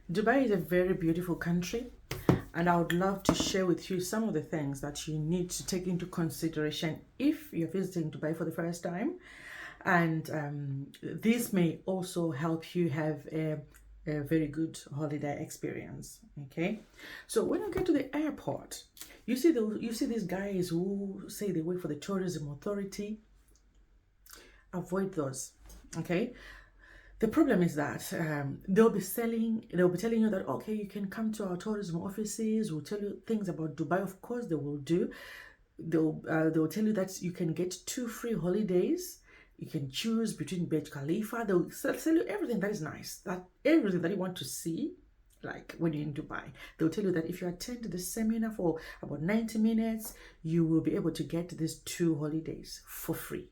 Dubai is a very beautiful country, and I would love to share with you some of the things that you need to take into consideration if you're visiting Dubai for the first time. And this may also help you have a very good holiday experience. Okay, so when you get to the airport, you see these guys who say they work for the tourism authority. Avoid those. Okay, the problem is that they'll be telling you that, okay, you can come to our tourism offices. We'll tell you things about Dubai. Of course, they will do. They'll tell you that you can get 2 free holidays. You can choose between Burj Khalifa. They'll tell you everything that is nice, that everything that you want to see. Like when you're in Dubai, they'll tell you that if you attend the seminar for about 90 minutes, you will be able to get these 2 holidays for free.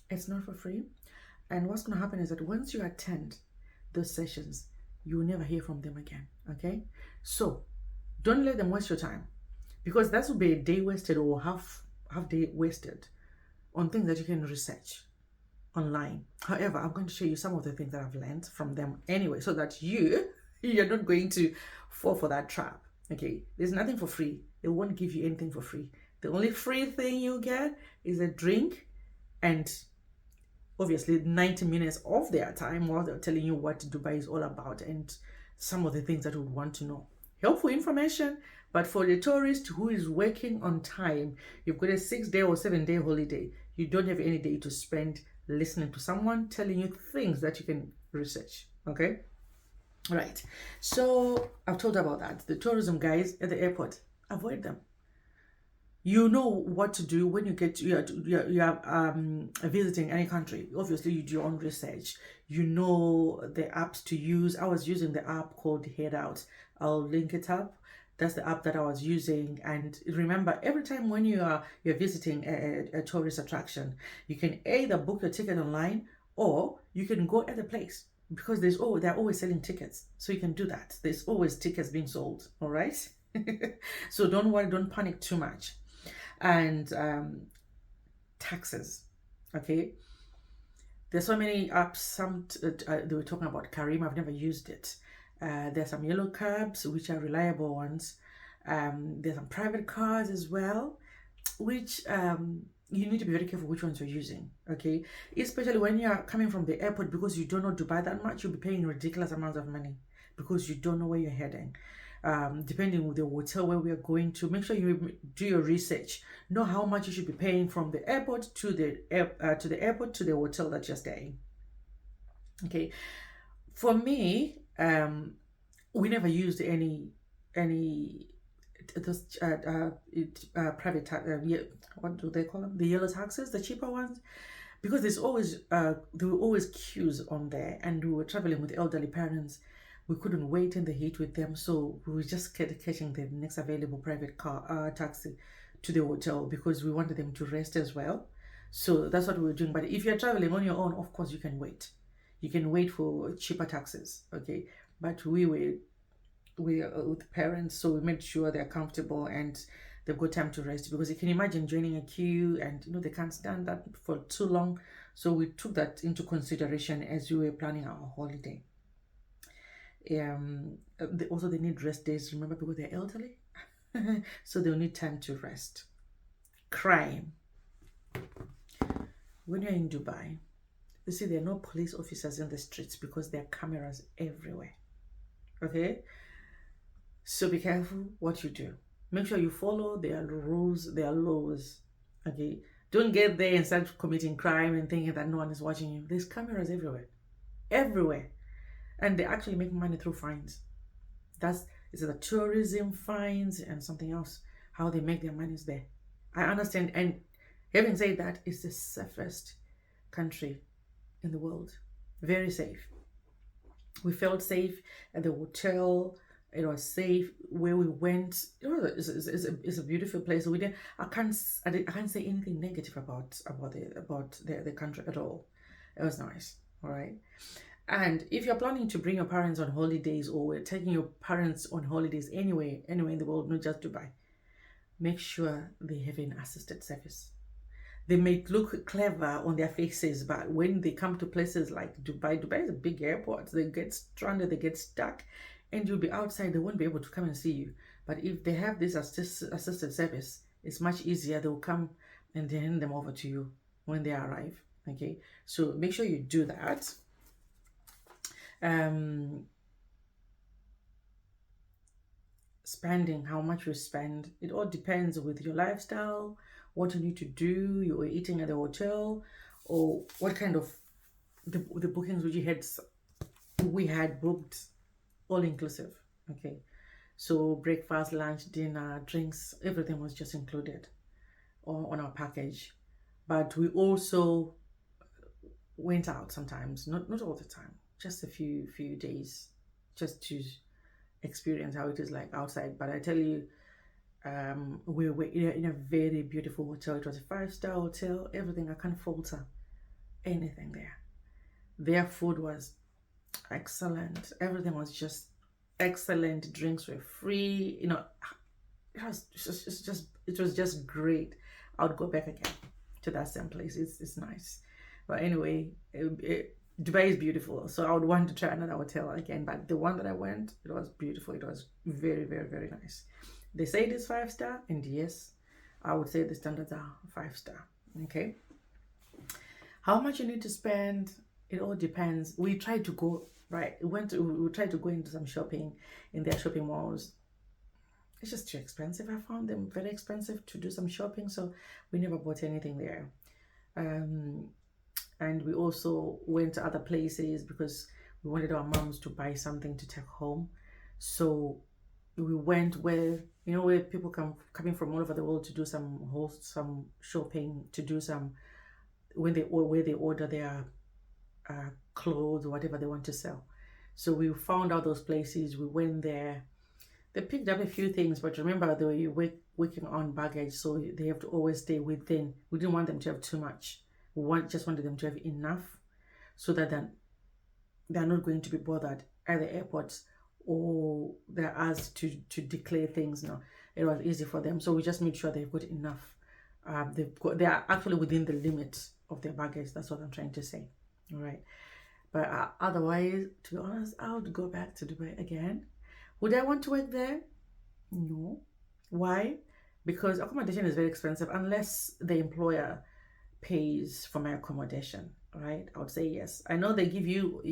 It's not for free. And what's going to happen is that once you attend those sessions, you will never hear from them again. Okay? So don't let them waste your time, because that will be a day wasted or half day wasted on things that you can research online. However, I'm going to show you some of the things that I've learned from them anyway, so that you're not going to fall for that trap. Okay? There's nothing for free. They won't give you anything for free. The only free thing you get is a drink and obviously 90 minutes of their time while they're telling you what Dubai is all about and some of the things that you would want to know. Helpful information, but for the tourist who is working on time, you've got a 6 day or 7 day holiday. You don't have any day to spend listening to someone telling you things that you can research. Okay? Right. So I've told about that. The tourism guys at the airport, avoid them. You know what to do when you are visiting any country. Obviously, you do your own research. You know the apps to use. I was using the app called Head Out. I'll link it up. That's the app that I was using. And remember, every time when you're visiting a tourist attraction, you can either book your ticket online or you can go at the place, because they're always selling tickets. So you can do that. There's always tickets being sold. All right. So don't worry. Don't panic too much. And taxes. Okay, there's so many apps. They were talking about Karim. I've never used it. There's some yellow cabs, which are reliable ones. There's some private cars as well, which you need to be very careful which ones you're using. Okay, especially when you are coming from the airport, because you don't know Dubai that much. You'll be paying ridiculous amounts of money because you don't know where you're heading. Depending on the hotel where we are going to, make sure you do your research. Know how much you should be paying from the airport to the airport to the hotel that you're staying. Okay, for me, we never used any those private what do they call them? The yellow taxis, the cheaper ones, because there were always queues on there, and we were traveling with elderly parents. We couldn't wait in the heat with them, so we were just catching the next available private taxi to the hotel, because we wanted them to rest as well. So that's what we were doing. But if you're traveling on your own, of course you can wait. You can wait for cheaper taxis. Okay, but we are with parents, so we made sure they're comfortable and they've got time to rest, because you can imagine joining a queue and they can't stand that for too long. So we took that into consideration as we were planning our holiday. Also they need rest days, remember, because they're elderly. So they'll need time to rest. Crime. When you're in Dubai, you see there are no police officers in the streets because there are cameras everywhere. Okay, so be careful what you do. Make sure you follow their rules, their laws. Okay, don't get there and start committing crime and thinking that no one is watching you. There's cameras everywhere, and they actually make money through fines. It's the tourism fines and something else. How they make their money is there. I understand. And having said that, it's the safest country in the world. Very safe. We felt safe at the hotel. It was safe where we went. It's a beautiful place. I can't say anything negative about the country at all. It was nice. All right. And if you're planning to bring your parents on holidays, or we're taking your parents on holidays anywhere in the world, not just Dubai, make sure they have an assisted service. they may look clever on their faces, but when they come to places like Dubai is a big airport. They get stranded, they get stuck, and you'll be outside. They won't be able to come and see you. But if they have this assisted service, it's much easier. They'll come and they hand them over to you when they arrive. Okay, so make sure you do that. Spending, how much you spend, it all depends with your lifestyle, what you need to do. You were eating at the hotel, or what kind of the bookings which we had booked all inclusive. Okay, so breakfast, lunch, dinner, drinks, everything was just included on our package. But we also went out sometimes, not all the time, just a few days, just to experience how it is like outside. But I tell you, we were in a very beautiful hotel. It was a 5-star hotel. Everything, I can't falter anything there. Their food was excellent. Everything was just excellent. Drinks were free. It was just great. I would go back again to that same place. It's nice. But anyway, Dubai is beautiful, so I would want to try another hotel again. But the one that I went, it was beautiful. It was very, very, very nice. They say it is 5-star, and yes, I would say the standards are 5-star. Okay. How much you need to spend, it all depends. We tried to go right. We tried to go into some shopping in their shopping malls. It's just too expensive. I found them very expensive to do some shopping, so we never bought anything there. And we also went to other places because we wanted our moms to buy something to take home. So we went where people coming from all over the world to do some shopping, to do some where they order their clothes or whatever they want to sell. So we found out those places. We went there. They picked up a few things, but remember they were working on baggage, so they have to always stay within. We didn't want them to have too much. Just wanted them to have enough, so that then they're not going to be bothered at the airports, or they're asked to declare things. No, it was easy for them. So we just made sure they've got enough. They are actually within the limits of their baggage. That's what I'm trying to say. All right. But otherwise, to be honest, I would go back to Dubai again. Would I want to work there? No. Why? Because accommodation is very expensive unless the employer pays for my accommodation, right? I would say yes. I know they give you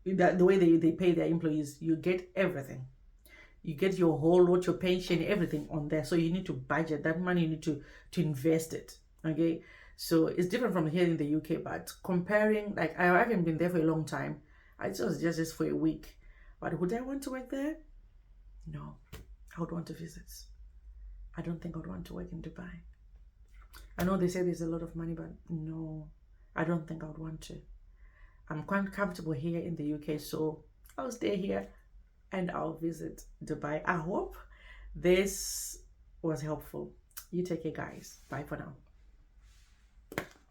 the way they pay their employees, you get everything. You get your whole lot, your pension, everything on there. So you need to budget that money. You need to invest it. Okay, so it's different from here in the UK. But comparing, like, I haven't been there for a long time. I was just for a week. But would I want to work there? No, I would want to visit. I don't think I would want to work in Dubai. I know they say there's a lot of money, but no, I don't think I would want to. I'm quite comfortable here in the UK, so I'll stay here and I'll visit Dubai. I hope this was helpful. You take care, guys. Bye for now.